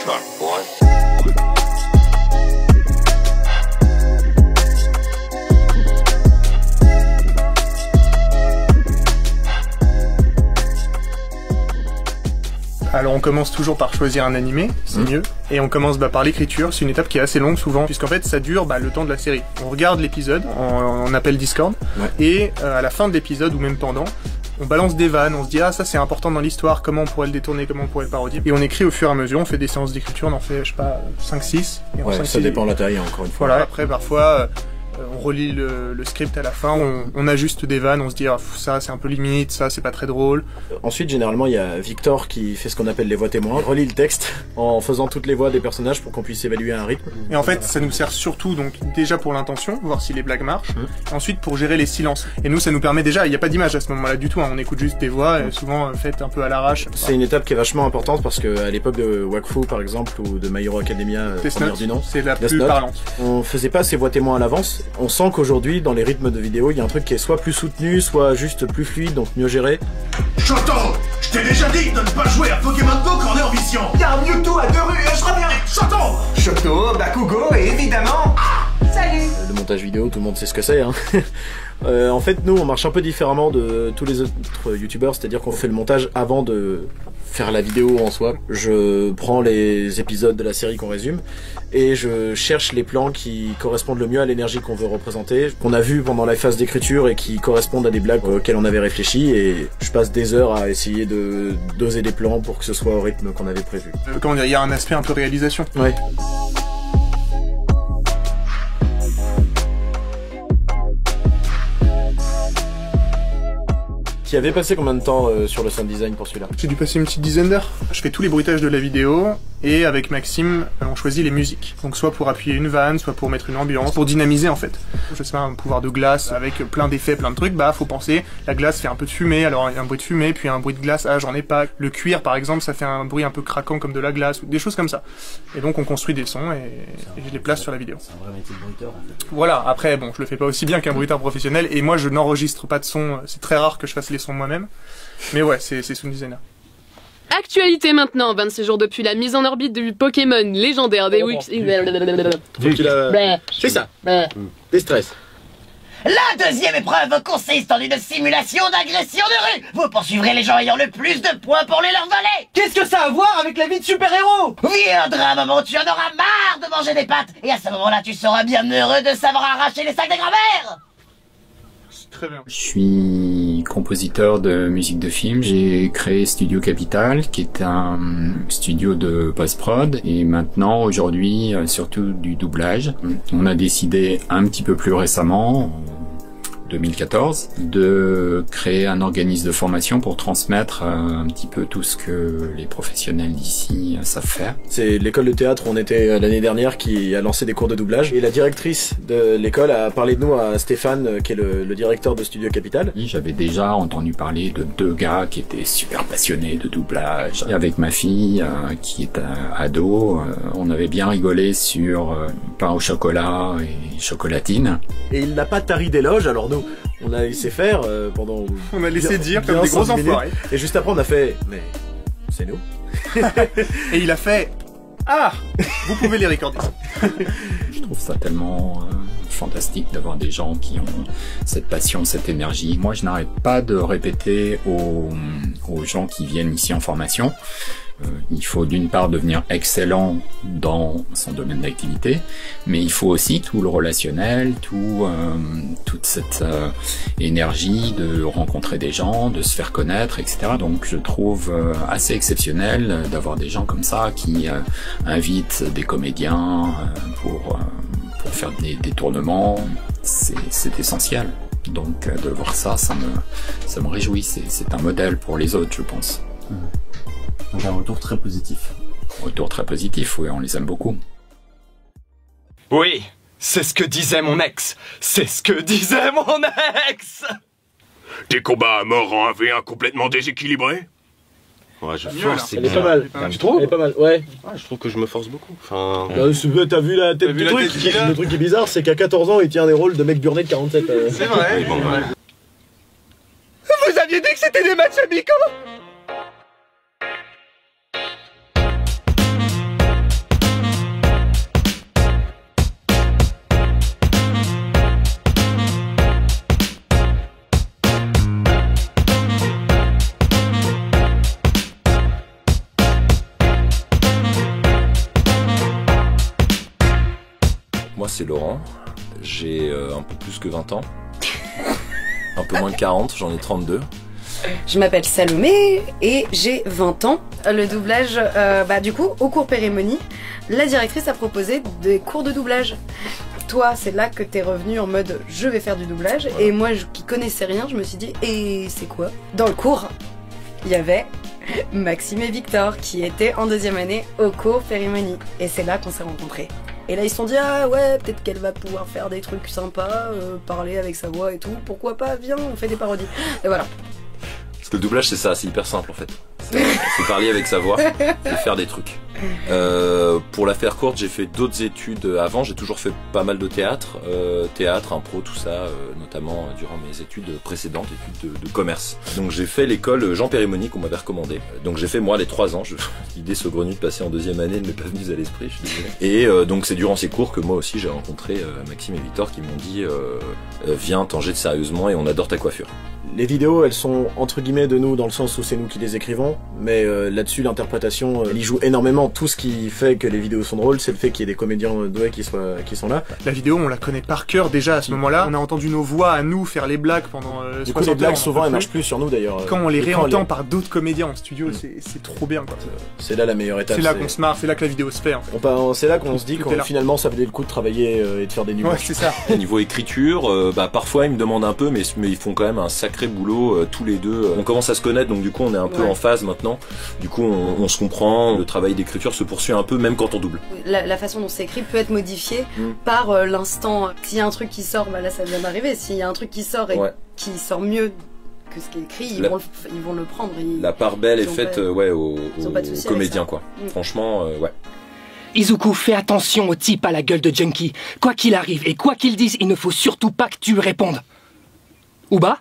truck, boy. Alors on commence toujours par choisir un animé, c'est mieux, et on commence par l'écriture, c'est une étape qui est assez longue souvent, puisqu'en fait ça dure le temps de la série. On regarde l'épisode, on appelle Discord, et à la fin de l'épisode, ou même pendant, on balance des vannes, on se dit ah ça c'est important dans l'histoire, comment on pourrait le détourner, comment on pourrait le parodier, et on écrit au fur et à mesure, on fait des séances d'écriture, on en fait je sais pas 5-6, et ouais, ça dépend de la taille encore une fois. Voilà, après parfois on relit le script à la fin, on ajuste des vannes, on se dit ah, ça c'est un peu limite, ça c'est pas très drôle. Ensuite généralement il y a Victor qui fait ce qu'on appelle les voix témoins, il relit le texte en faisant toutes les voix des personnages pour qu'on puisse évaluer un rythme. Et en fait ça nous sert surtout donc déjà pour l'intention, voir si les blagues marchent, ensuite pour gérer les silences. Et nous ça nous permet déjà, il n'y a pas d'image à ce moment-là du tout, hein, on écoute juste des voix, souvent faites un peu à l'arrache. C'est une étape qui est vachement importante parce que à l'époque de Wakfu par exemple ou de My Hero Academia, première du nom, c'est la plus parlante. On faisait pas ces voix témoins à l'avance, on sent qu'aujourd'hui dans les rythmes de vidéo il y a un truc qui est soit plus soutenu, soit juste plus fluide, donc mieux géré. Choto, je t'ai déjà dit de ne pas jouer à Pokémon Go quand on est en mission. Y'a un Mewtwo à 2 rues et je reviens. Choto, Choto, Bakugo et évidemment... Salut. Le montage vidéo, tout le monde sait ce que c'est, hein. En fait, nous, on marche un peu différemment de tous les autres youtubeurs, c'est-à-dire qu'on fait le montage avant de faire la vidéo en soi. Je prends les épisodes de la série qu'on résume et je cherche les plans qui correspondent le mieux à l'énergie qu'on veut représenter, qu'on a vu pendant la phase d'écriture et qui correspondent à des blagues auxquelles on avait réfléchi, et je passe des heures à essayer de doser des plans pour que ce soit au rythme qu'on avait prévu. Comment dire, il y a un aspect un peu réalisation. Ouais. Tu avais passé combien de temps sur le sound design pour celui-là? J'ai dû passer une petite dizaine d'heures. Je fais tous les bruitages de la vidéo, et avec Maxime, on choisit les musiques. Donc soit pour appuyer une vanne, soit pour mettre une ambiance, pour dynamiser en fait. Je sais pas, un pouvoir de glace avec plein d'effets, plein de trucs, faut penser, la glace fait un peu de fumée, alors un bruit de fumée, puis un bruit de glace, j'en ai pas. Le cuir par exemple, ça fait un bruit un peu craquant comme de la glace, ou des choses comme ça. Et donc on construit des sons et je les place sur la vidéo. C'est un vrai métier de bruiteur en fait. Voilà, après bon, je le fais pas aussi bien qu'un bruiteur professionnel, et moi je n'enregistre pas de son, c'est très rare que je fasse les sons moi-même. Mais ouais, c'est sound designer. Actualité maintenant, 26 jours depuis la mise en orbite du Pokémon légendaire des Wix. C'est ça. Des stress. La deuxième épreuve consiste en une simulation d'agression de rue. Vous poursuivrez les gens ayant le plus de points pour les leur voler. Qu'est-ce que ça a à voir avec la vie de super-héros? Viendra un moment où tu en auras marre de manger des pâtes. Et à ce moment-là, tu seras bien heureux de savoir arracher les sacs des grand-mères. Très bien. Je suis compositeur de musique de film. J'ai créé Studio Capital, qui est un studio de post-prod, et maintenant, aujourd'hui, surtout du doublage. On a décidé un petit peu plus récemment, en 2014, de créer un organisme de formation pour transmettre un petit peu tout ce que les professionnels d'ici savent faire. C'est l'école de théâtre où on était l'année dernière qui a lancé des cours de doublage, et la directrice de l'école a parlé de nous à Stéphane, qui est le directeur de Studio Capital. J'avais déjà entendu parler de deux gars qui étaient super passionnés de doublage. Et avec ma fille, qui est ado, on avait bien rigolé sur pain au chocolat et chocolatine. Et il n'a pas tari d'éloge, alors nous, on a laissé faire pendant... On a laissé dire comme des gros enfoirés. Et juste après on a fait, mais c'est nous. Et il a fait, ah, vous pouvez les recorder. Je trouve ça tellement fantastique d'avoir des gens qui ont cette passion, cette énergie. Moi, je n'arrête pas de répéter aux gens qui viennent ici en formation. Il faut d'une part devenir excellent dans son domaine d'activité, mais il faut aussi tout le relationnel, toute cette énergie de rencontrer des gens, de se faire connaître, etc. Donc je trouve assez exceptionnel d'avoir des gens comme ça qui invitent des comédiens pour faire des tournements. C'est essentiel. Donc de voir ça, ça me réjouit. C'est un modèle pour les autres, je pense. Donc un retour très positif. Retour très positif, oui, on les aime beaucoup. Oui, c'est ce que disait mon ex. C'est ce que disait mon ex. Tes combats à mort en 1v1 complètement déséquilibrés. Ouais, je force. Elle est pas mal. Tu trouves? Elle est pas mal, ouais. Ouais, je trouve que je me force beaucoup. Enfin... T'as vu la tête du truc? Le truc qui est bizarre, c'est qu'à 14 ans, il tient des rôles de mec burné de 47. C'est vrai. Oui, bon, ouais. Vous aviez dit que c'était des matchs amicaux. c'est Laurent. J'ai un peu plus que 20 ans. Un peu moins de 40, j'en ai 32. Je m'appelle Salomé et j'ai 20 ans. Le doublage, du coup, au cours Périmonie, la directrice a proposé des cours de doublage. Toi, c'est là que t'es revenu en mode je vais faire du doublage. Voilà. Et moi, qui connaissais rien, je me suis dit et c'est quoi? Dans le cours, il y avait Maxime et Victor qui étaient en 2e année au cours Périmonie. Et c'est là qu'on s'est rencontrés. Et là ils se sont dit ah ouais peut-être qu'elle va pouvoir faire des trucs sympas, parler avec sa voix et tout, pourquoi pas, viens on fait des parodies. Et voilà. Parce que le doublage c'est ça, c'est hyper simple en fait. C'est parler avec sa voix et faire des trucs. Pour la faire courte, j'ai fait d'autres études avant, j'ai toujours fait pas mal de théâtre, impro, tout ça, notamment durant mes études précédentes, études de commerce. Donc j'ai fait l'école Jean Périmonie qu'on m'avait recommandé. Donc j'ai fait moi les 3 ans, l'idée saugrenue de passer en 2e année ne m'est pas venue à l'esprit, je suis désolé. Et donc c'est durant ces cours que moi aussi j'ai rencontré Maxime et Victor qui m'ont dit viens t'en jette sérieusement et on adore ta coiffure. Les vidéos, elles sont entre guillemets de nous dans le sens où c'est nous qui les écrivons, mais là-dessus l'interprétation, elle y joue énormément. Tout ce qui fait que les vidéos sont drôles, c'est le fait qu'il y ait des comédiens doués qui sont là. La vidéo, on la connaît par cœur déjà à ce moment-là. On a entendu nos voix à nous faire les blagues pendant 60 Du coup, les blagues souvent elles marchent plus sur nous d'ailleurs. Quand on les réentend par d'autres comédiens en studio, c'est trop bien quoi. C'est là la meilleure étape. C'est là qu'on se marre, c'est là que la vidéo se fait en fait. C'est là qu'on se dit que finalement ça valait le coup de travailler et de faire des numéros. Ouais, c'est ça. Niveau écriture, parfois ils me demandent un peu, mais ils font quand même un sacré boulot tous les deux. On commence à se connaître, donc du coup on est un peu en phase maintenant. Du coup on se comprend, le travail d'écriture se poursuit un peu même quand on double. La façon dont c'est écrit peut être modifiée par l'instant. S'il y a un truc qui sort, là ça vient d'arriver, s'il y a un truc qui sort et qui sort mieux que ce qui est écrit, ils vont le prendre. La part belle est faite aux comédiens quoi. Franchement, ouais. Izuku, fais attention au type à la gueule de junkie. Quoi qu'il arrive et quoi qu'il dise, il ne faut surtout pas que tu lui répondes. Ouba?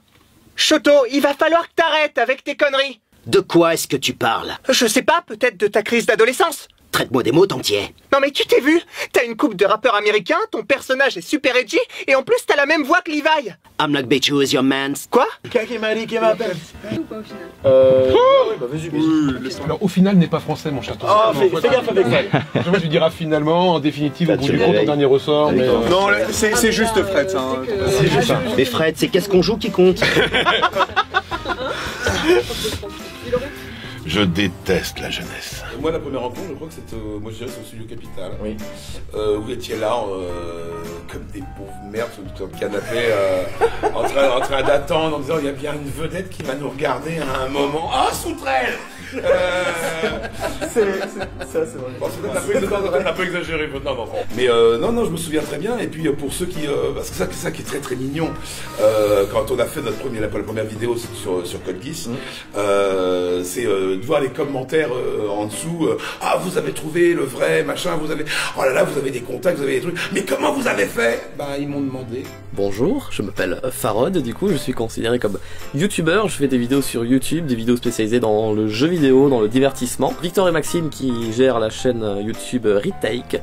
Shoto, il va falloir que t'arrêtes avec tes conneries. De quoi est-ce que tu parles? Je sais pas, peut-être de ta crise d'adolescence. Traite-moi des mots, t'entier. Non mais tu t'es vu? T'as une coupe de rappeur américain, ton personnage est super edgy, et en plus t'as la même voix que Levi. I'm like bitch, who is your man? Quoi? Alors, au final, n'est pas français, mon chaton. Ah, fais gaffe avec ça. Moi, je dirais finalement, en définitive, au bout du compte, en dernier ressort. Mais non, c'est juste Fred, ça. C'est juste ça. Mais Fred, c'est qu'est-ce qu'on joue qui compte? Je déteste la jeunesse. Moi, la première rencontre, je crois que c'était moi, je dirais, au Studio Capital. Oui. Vous étiez là, comme des pauvres merdes sur le canapé, en train d'attendre, en disant il y a bien une vedette qui va nous regarder à un moment. Ah, Soutrelle c'est vrai. Bon, c'est peut-être un peu exagéré. Non. Mais non, je me souviens très bien. Et puis pour ceux qui, parce que c'est ça qui est très très mignon. Quand on a fait la première vidéo sur Code Geass, c'est de voir les commentaires en dessous. Ah, vous avez trouvé le vrai machin. Vous avez, oh là là, vous avez des contacts, vous avez des trucs. Mais comment vous avez fait? Ben ils m'ont demandé. Bonjour, je m'appelle Farod. Du coup, je suis considéré comme youtubeur. Je fais des vidéos sur YouTube, des vidéos spécialisées dans le jeu vidéo, dans le divertissement. Victor et Maxime, qui gèrent la chaîne YouTube Retake,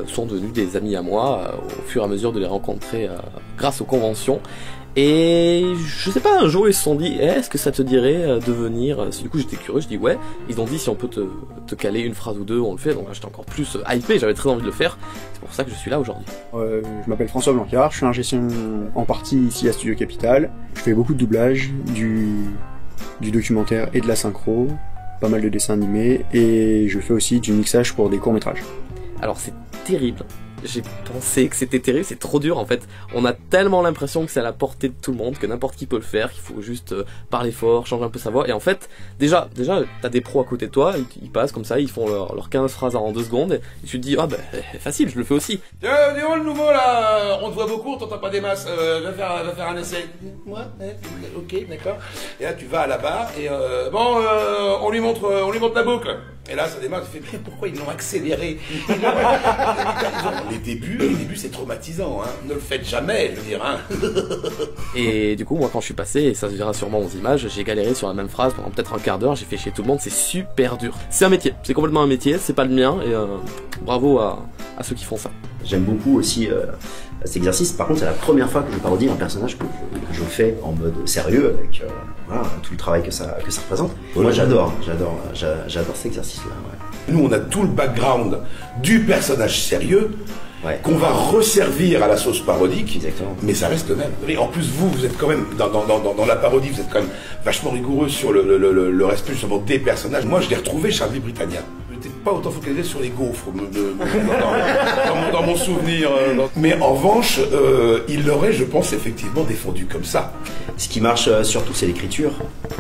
sont devenus des amis à moi au fur et à mesure de les rencontrer grâce aux conventions. Et je sais pas, un jour ils se sont dit est-ce que ça te dirait de venir? Du coup j'étais curieux, je dis ouais. Ils ont dit si on peut te caler une phrase ou deux, on le fait. Donc là j'étais encore plus hypé, j'avais très envie de le faire. C'est pour ça que je suis là aujourd'hui. Je m'appelle François Blancard, je suis ingé son en partie ici à Studio Capital. Je fais beaucoup de doublage, du documentaire et de la synchro, pas mal de dessins animés, et je fais aussi du mixage pour des courts-métrages. Alors c'est terrible. J'ai pensé que c'était terrible, c'est trop dur en fait. On a tellement l'impression que c'est à la portée de tout le monde, que n'importe qui peut le faire, qu'il faut juste parler fort, changer un peu sa voix. Et en fait, déjà t'as des pros à côté de toi, ils passent comme ça, ils font leurs 15 phrases en 2 secondes, et tu te dis, ah bah facile, je le fais aussi. Dis où le nouveau là? On te voit beaucoup, on t'entend pas des masses, va faire un essai. Ouais, ok, d'accord. Et là tu vas à la barre, et on lui montre la boucle. Et là ça démarre, tu fais, mais pourquoi ils l'ont accéléré? Les débuts c'est traumatisant, hein. Ne le faites jamais, je veux dire, hein. Et du coup, moi quand je suis passé, et ça se verra sûrement aux images, j'ai galéré sur la même phrase pendant peut-être un quart d'heure, j'ai fait chier tout le monde, c'est super dur. C'est un métier, c'est complètement un métier, c'est pas le mien, et bravo à ceux qui font ça. J'aime beaucoup aussi cet exercice. Par contre, c'est la première fois que je parodie un personnage que je fais en mode sérieux avec voilà, tout le travail que ça représente. Ouais. Moi, j'adore cet exercice-là. Ouais. Nous, on a tout le background du personnage sérieux qu'on va resservir à la sauce parodique. Exactement. Mais ça reste le même. Et en plus, vous êtes quand même, dans la parodie, vous êtes quand même vachement rigoureux sur le respect justement des personnages. Moi, je l'ai retrouvé Charlie Britannia. J'étais pas autant focalisé sur les gaufres dans mon souvenir. Mais en revanche, il l'aurait, je pense, effectivement défendu comme ça. Ce qui marche surtout, c'est l'écriture.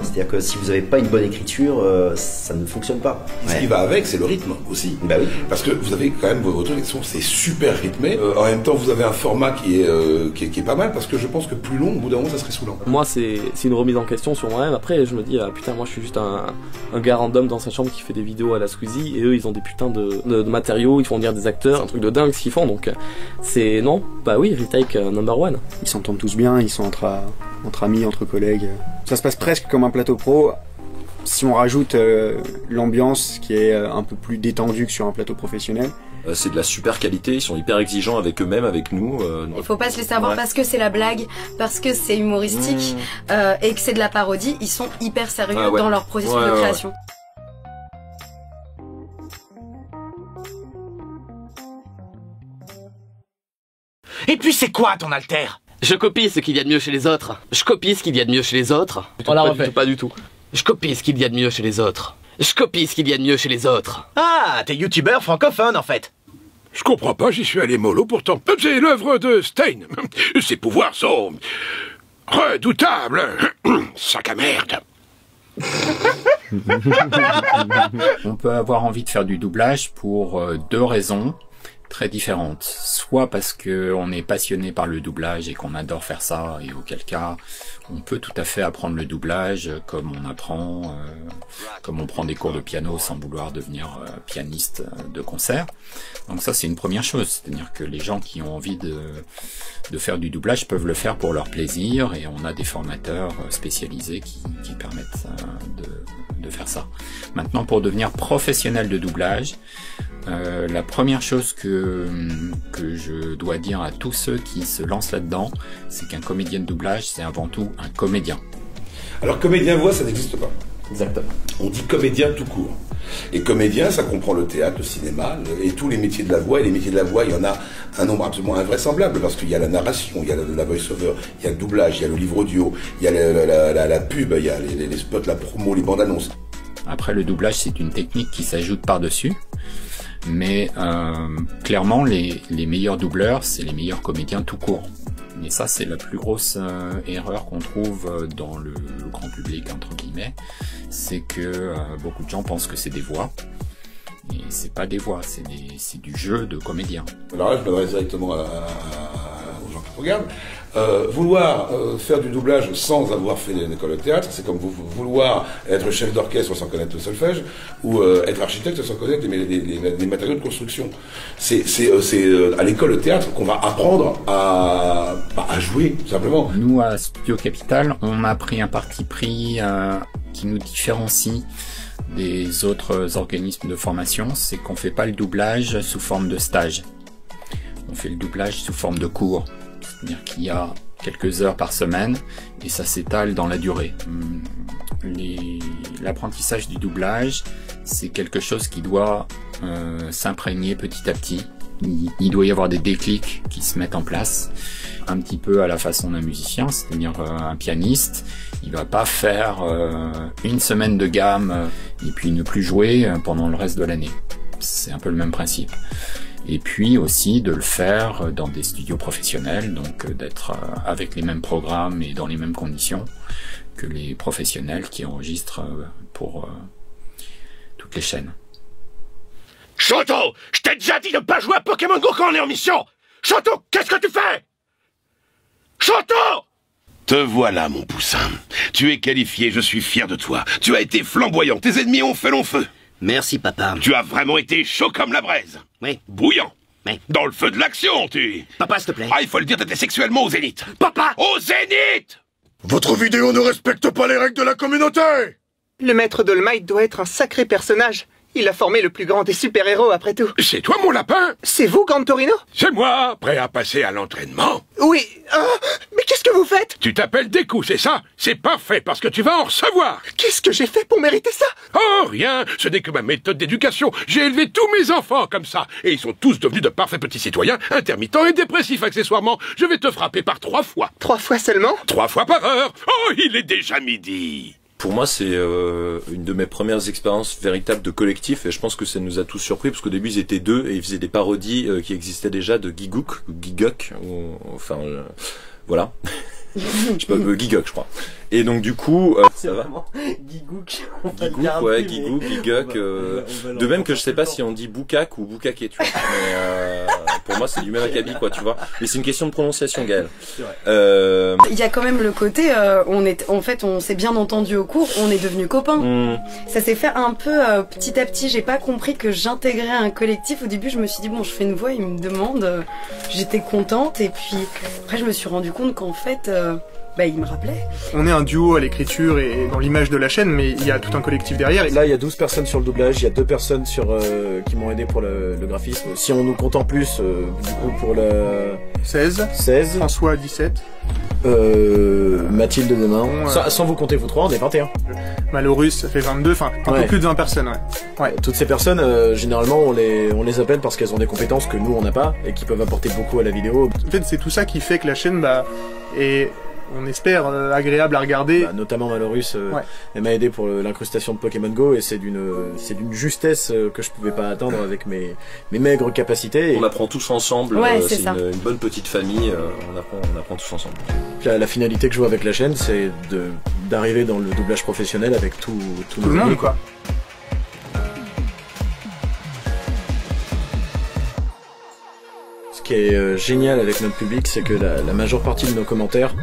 C'est-à-dire que si vous n'avez pas une bonne écriture, ça ne fonctionne pas. Ce qui va avec, c'est le rythme aussi. Bah oui. Parce que vous avez quand même vos trucs, c'est super rythmé. En même temps, vous avez un format qui est pas mal, parce que je pense que plus long, au bout d'un moment, ça serait saoulant. Moi, c'est une remise en question sur moi-même. Après, je me dis, putain, moi, je suis juste un gars random dans sa chambre qui fait des vidéos à la Squeezie, et eux, ils ont des putains de matériaux, ils font venir des acteurs, un truc de dingue ce qu'ils font. Donc, c'est non, bah oui, Retake number one. Ils s'entendent tous bien, ils sont entre amis, entre collègues. Ça se passe presque comme un plateau pro. Si on rajoute l'ambiance qui est un peu plus détendue que sur un plateau professionnel. C'est de la super qualité, ils sont hyper exigeants avec eux-mêmes, avec nous. Il faut pas se laisser avoir parce que c'est la blague, parce que c'est humoristique et que c'est de la parodie, ils sont hyper sérieux dans leur processus de création. Et puis c'est quoi ton alter? Je copie ce qu'il y a de mieux chez les autres. Je copie ce qu'il y a de mieux chez les autres. Pas du tout. Je copie ce qu'il y a de mieux chez les autres. Je copie ce qu'il y a de mieux chez les autres. Ah, t'es youtubeur francophone en fait. Je comprends pas, j'y suis allé mollo pourtant. C'est l'œuvre de Stein. Ses pouvoirs sont redoutables. Sac à merde. On peut avoir envie de faire du doublage pour deux raisons très différentes. Soit parce que on est passionné par le doublage et qu'on adore faire ça, et auquel cas on peut tout à fait apprendre le doublage comme on apprend, comme on prend des cours de piano sans vouloir devenir pianiste de concert. Donc ça c'est une première chose, c'est-à-dire que les gens qui ont envie de faire du doublage peuvent le faire pour leur plaisir, et on a des formateurs spécialisés qui permettent de faire ça. Maintenant, pour devenir professionnel de doublage, la première chose que je dois dire à tous ceux qui se lancent là-dedans, c'est qu'un comédien de doublage, c'est avant tout un comédien. Alors comédien voix, ça n'existe pas. Exactement. On dit comédien tout court. Et comédien, ça comprend le théâtre, le cinéma, et tous les métiers de la voix. Et les métiers de la voix, il y en a un nombre absolument invraisemblable, parce qu'il y a la narration, il y a la voice-over, il y a le doublage, il y a le livre audio, il y a la pub, il y a les spots, la promo, les bandes annonces. Après, le doublage, c'est une technique qui s'ajoute par-dessus. Mais clairement, les meilleurs doubleurs, c'est les meilleurs comédiens tout court. Et ça, c'est la plus grosse erreur qu'on trouve dans le grand public, entre guillemets. C'est que beaucoup de gens pensent que c'est des voix. Et c'est pas des voix, c'est du jeu de comédien. Alors là, je m'adresse directement aux gens qui regardent. Vouloir faire du doublage sans avoir fait une école de théâtre, c'est comme vouloir être chef d'orchestre sans connaître le solfège, ou être architecte sans connaître les matériaux de construction. C'est à l'école de théâtre qu'on va apprendre à jouer, tout simplement. Nous, à Studio Capital, on a pris un parti pris qui nous différencie des autres organismes de formation, c'est qu'on fait pas le doublage sous forme de stage. On fait le doublage sous forme de cours. C'est-à-dire qu'il y a quelques heures par semaine et ça s'étale dans la durée. L'apprentissage du doublage, c'est quelque chose qui doit s'imprégner petit à petit. Il doit y avoir des déclics qui se mettent en place, un petit peu à la façon d'un musicien, c'est-à-dire un pianiste, il va pas faire une semaine de gamme et puis ne plus jouer pendant le reste de l'année. C'est un peu le même principe. Et puis aussi de le faire dans des studios professionnels, donc d'être avec les mêmes programmes et dans les mêmes conditions que les professionnels qui enregistrent pour toutes les chaînes. Choto, je t'ai déjà dit de pas jouer à Pokémon Go quand on est en mission. Choto, qu'est-ce que tu fais? Choto! Te voilà, mon poussin. Tu es qualifié, je suis fier de toi. Tu as été flamboyant, tes ennemis ont fait long feu. Merci, papa. Tu as vraiment été chaud comme la braise. Oui. Bouillant. Oui. Dans le feu de l'action, tu... Papa, s'il te plaît. Ah, il faut le dire, t'étais sexuellement au zénith. Papa! Au zénith! Votre vidéo ne respecte pas les règles de la communauté! Le maître Dolmite doit être un sacré personnage. Il a formé le plus grand des super-héros après tout. C'est toi mon lapin? C'est vous, Gantorino? C'est moi, prêt à passer à l'entraînement. Oui. Mais qu'est-ce que vous faites? Tu t'appelles Deku, c'est ça? C'est parfait parce que tu vas en recevoir. Qu'est-ce que j'ai fait pour mériter ça? Oh, rien, ce n'est que ma méthode d'éducation. J'ai élevé tous mes enfants comme ça. Et ils sont tous devenus de parfaits petits citoyens, intermittents et dépressifs accessoirement. Je vais te frapper par 3 fois. 3 fois seulement? 3 fois par heure. Oh, il est déjà midi. Pour moi, c'est une de mes premières expériences véritables de collectif, et je pense que ça nous a tous surpris, parce qu'au début, ils étaient 2, et ils faisaient des parodies qui existaient déjà de Gigook, ou Gigok, ou, enfin, voilà. Je sais pas, Gigok, je crois. Et donc, du coup, ça va. Gigook. Gigook, ouais, Gigook, Gigok, de même que je sais pas si on dit Boukak ou Boukake, tu vois. Mais, pour moi, c'est du même acabit, quoi, tu vois. Mais c'est une question de prononciation, Gaël. Il y a quand même le côté, en fait, on s'est bien entendu au cours, on est devenus copains. Ça s'est fait un peu petit à petit. J'ai pas compris que j'intégrais un collectif. Au début, je me suis dit bon, je fais une voix, il me demande. J'étais contente, et puis après, je me suis rendu compte qu'en fait, il me rappelait. On est un duo à l'écriture et dans l'image de la chaîne, mais il y a tout un collectif derrière. Là, il y a 12 personnes sur le doublage, il y a 2 personnes qui m'ont aidé pour le graphisme. Si on nous compte en plus, du coup, pour le... 16. François, 17. Mathilde demain. Sans vous compter vous 3, on est 21. Malorus, ça fait 22, enfin, un peu plus de 20 personnes, ouais. Toutes ces personnes, généralement, on les appelle parce qu'elles ont des compétences que nous, on n'a pas, et qui peuvent apporter beaucoup à la vidéo. En fait, c'est tout ça qui fait que la chaîne, est... on espère agréable à regarder. Notamment Malorus, elle m'a aidé pour l'incrustation de Pokémon Go, et c'est d'une justesse que je pouvais pas atteindre avec mes maigres capacités. On apprend tous ensemble, c'est une bonne petite famille, on apprend tous ensemble. La finalité que je vois avec la chaîne, c'est d'arriver dans le doublage professionnel avec tout le monde, quoi. Ce qui est génial avec notre public, c'est que la majeure partie de nos commentaires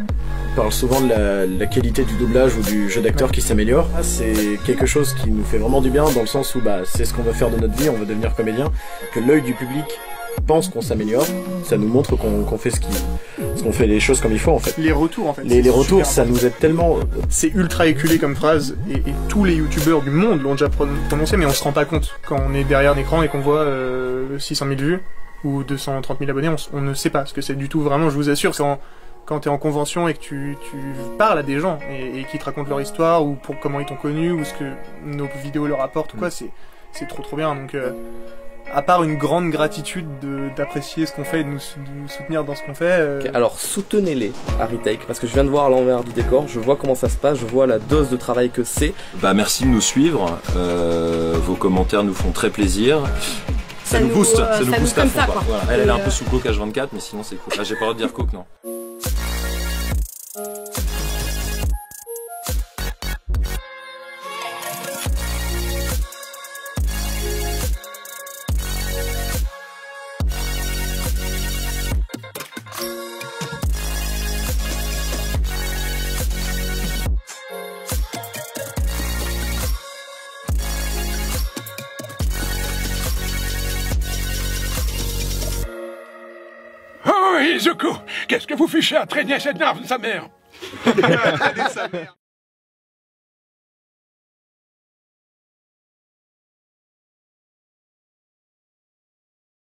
parlent souvent de la qualité du doublage ou du jeu d'acteur qui s'améliore. C'est quelque chose qui nous fait vraiment du bien, dans le sens où c'est ce qu'on veut faire de notre vie, on veut devenir comédien, que l'œil du public pense qu'on s'améliore, ça nous montre qu'on fait qu'on fait les choses comme il faut, en fait. Les retours, en fait. Les retours, ça nous aide tellement. C'est ultra éculé comme phrase, et tous les youtubeurs du monde l'ont déjà prononcé, mais on se rend pas compte. Quand on est derrière l'écran et qu'on voit 600 000 vues, ou 230 000 abonnés, on ne sait pas ce que c'est du tout, vraiment, je vous assure. Quand t'es en convention et que tu parles à des gens, et qu'ils te racontent leur histoire, ou pour comment ils t'ont connu, ou ce que nos vidéos leur apportent, ou quoi, c'est trop bien, donc... à part une grande gratitude d'apprécier ce qu'on fait et de nous soutenir dans ce qu'on fait. Alors soutenez-les à Retake, parce que je viens de voir à l'envers du décor, je vois comment ça se passe, je vois la dose de travail que c'est. Merci de nous suivre, vos commentaires nous font très plaisir. Ça nous booste, ça nous booste à fond, quoi. Voilà. Elle est un peu sous coke H24, mais sinon c'est cool. J'ai pas le droit de dire coke, non. Oh, Izuku, qu'est-ce que vous fichez à traîner cette nerve de sa mère?